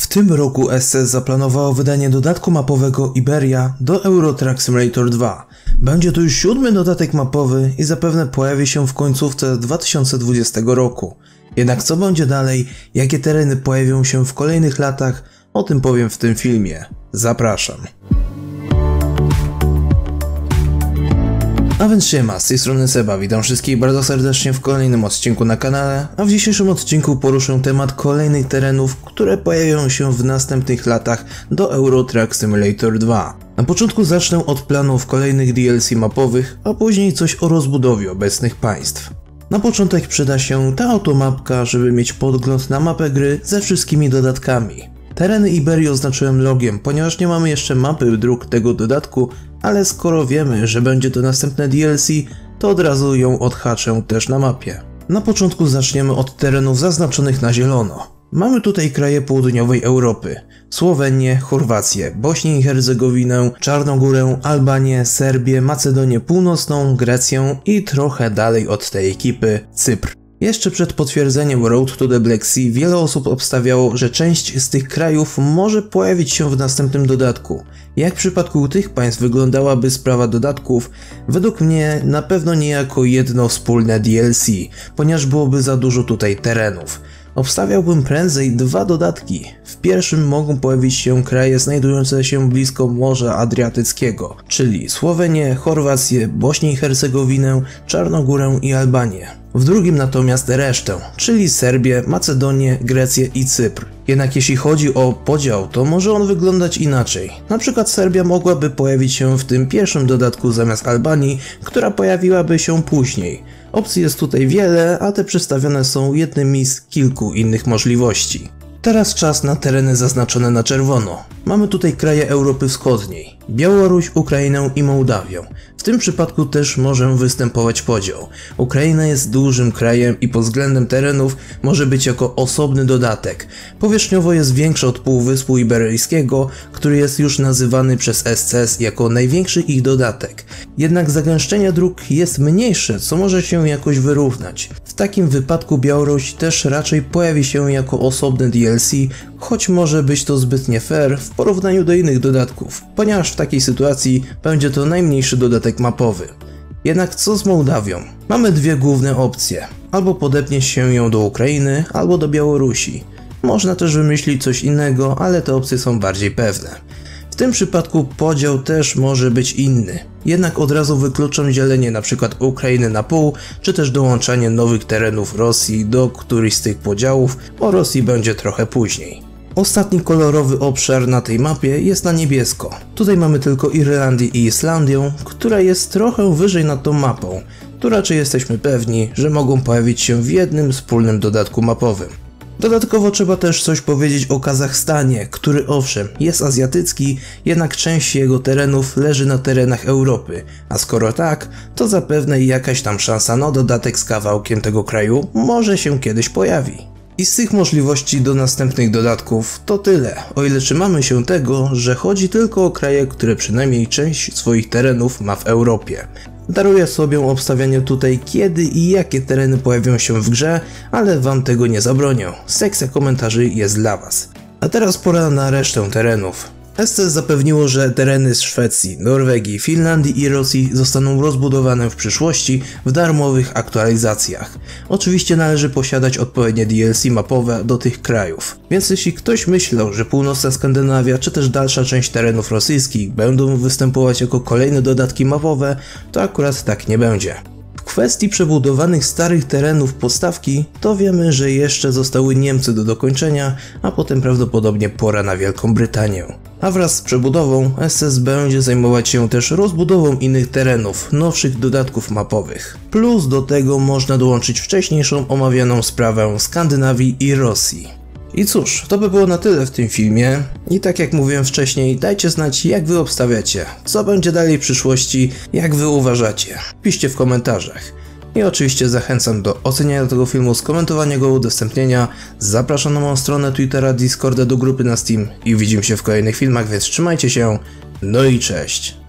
W tym roku SCS zaplanowało wydanie dodatku mapowego Iberia do Euro Truck Simulator 2. Będzie to już 7. dodatek mapowy i zapewne pojawi się w końcówce 2020 roku. Jednak co będzie dalej, jakie tereny pojawią się w kolejnych latach, o tym powiem w tym filmie. Zapraszam. A więc siema, z tej strony Seba, witam wszystkich bardzo serdecznie w kolejnym odcinku na kanale, a w dzisiejszym odcinku poruszę temat kolejnych terenów, które pojawią się w następnych latach do Euro Truck Simulator 2. Na początku zacznę od planów kolejnych DLC mapowych, a później coś o rozbudowie obecnych państw. Na początek przyda się ta oto mapka, żeby mieć podgląd na mapę gry ze wszystkimi dodatkami. Tereny Iberii oznaczyłem logiem, ponieważ nie mamy jeszcze mapy dróg tego dodatku, ale skoro wiemy, że będzie to następne DLC, to od razu ją odhaczę też na mapie. Na początku zaczniemy od terenów zaznaczonych na zielono. Mamy tutaj kraje południowej Europy. Słowenię, Chorwację, Bośnię i Hercegowinę, Czarnogórę, Albanię, Serbię, Macedonię Północną, Grecję i trochę dalej od tej ekipy Cypr. Jeszcze przed potwierdzeniem Road to the Black Sea wiele osób obstawiało, że część z tych krajów może pojawić się w następnym dodatku. Jak w przypadku tych państw wyglądałaby sprawa dodatków? Według mnie na pewno nie jako jedno wspólne DLC, ponieważ byłoby za dużo tutaj terenów. Obstawiałbym prędzej 2 dodatki. W pierwszym mogą pojawić się kraje znajdujące się blisko Morza Adriatyckiego, czyli Słowenię, Chorwację, Bośnię i Hercegowinę, Czarnogórę i Albanię. W drugim natomiast resztę, czyli Serbię, Macedonię, Grecję i Cypr. Jednak jeśli chodzi o podział, to może on wyglądać inaczej. Na przykład Serbia mogłaby pojawić się w tym pierwszym dodatku zamiast Albanii, która pojawiłaby się później. Opcji jest tutaj wiele, a te przedstawione są jednymi z kilku innych możliwości. Teraz czas na tereny zaznaczone na czerwono. Mamy tutaj kraje Europy Wschodniej, Białoruś, Ukrainę i Mołdawię. W tym przypadku też może występować podział. Ukraina jest dużym krajem i pod względem terenów może być jako osobny dodatek. Powierzchniowo jest większa od Półwyspu Iberyjskiego, który jest już nazywany przez SCS jako największy ich dodatek. Jednak zagęszczenie dróg jest mniejsze, co może się jakoś wyrównać. W takim wypadku Białoruś też raczej pojawi się jako osobny DLC, choć może być to zbyt nie fair w porównaniu do innych dodatków, ponieważ w takiej sytuacji będzie to najmniejszy dodatek mapowy. Jednak co z Mołdawią? Mamy dwie główne opcje. Albo podepnie się ją do Ukrainy, albo do Białorusi. Można też wymyślić coś innego, ale te opcje są bardziej pewne. W tym przypadku podział też może być inny. Jednak od razu wykluczam dzielenie np. Ukrainy na pół, czy też dołączanie nowych terenów Rosji do którychś z tych podziałów. O Rosji będzie trochę później. Ostatni kolorowy obszar na tej mapie jest na niebiesko. Tutaj mamy tylko Irlandię i Islandię, która jest trochę wyżej nad tą mapą. Tu raczej jesteśmy pewni, że mogą pojawić się w jednym wspólnym dodatku mapowym. Dodatkowo trzeba też coś powiedzieć o Kazachstanie, który owszem jest azjatycki, jednak część jego terenów leży na terenach Europy, a skoro tak, to zapewne jakaś tam szansa na dodatek z kawałkiem tego kraju może się kiedyś pojawi. I z tych możliwości do następnych dodatków to tyle, o ile trzymamy się tego, że chodzi tylko o kraje, które przynajmniej część swoich terenów ma w Europie. Daruję sobie obstawianie tutaj kiedy i jakie tereny pojawią się w grze, ale wam tego nie zabronię. Sekcja komentarzy jest dla was. A teraz pora na resztę terenów. SCS zapewniło, że tereny z Szwecji, Norwegii, Finlandii i Rosji zostaną rozbudowane w przyszłości w darmowych aktualizacjach. Oczywiście należy posiadać odpowiednie DLC mapowe do tych krajów. Więc jeśli ktoś myślał, że północna Skandynawia czy też dalsza część terenów rosyjskich będą występować jako kolejne dodatki mapowe, to akurat tak nie będzie. W kwestii przebudowanych starych terenów podstawki, to wiemy, że jeszcze zostały Niemcy do dokończenia, a potem prawdopodobnie pora na Wielką Brytanię. A wraz z przebudową SCS będzie zajmować się też rozbudową innych terenów, nowszych dodatków mapowych. Plus do tego można dołączyć wcześniejszą omawianą sprawę Skandynawii i Rosji. I cóż, to by było na tyle w tym filmie i tak jak mówiłem wcześniej, dajcie znać jak wy obstawiacie, co będzie dalej w przyszłości, jak wy uważacie. Piszcie w komentarzach. I oczywiście zachęcam do oceniania tego filmu, skomentowania go, udostępnienia. Zapraszam na moją stronę Twittera, Discorda, do grupy na Steam i widzimy się w kolejnych filmach, więc trzymajcie się, no i cześć.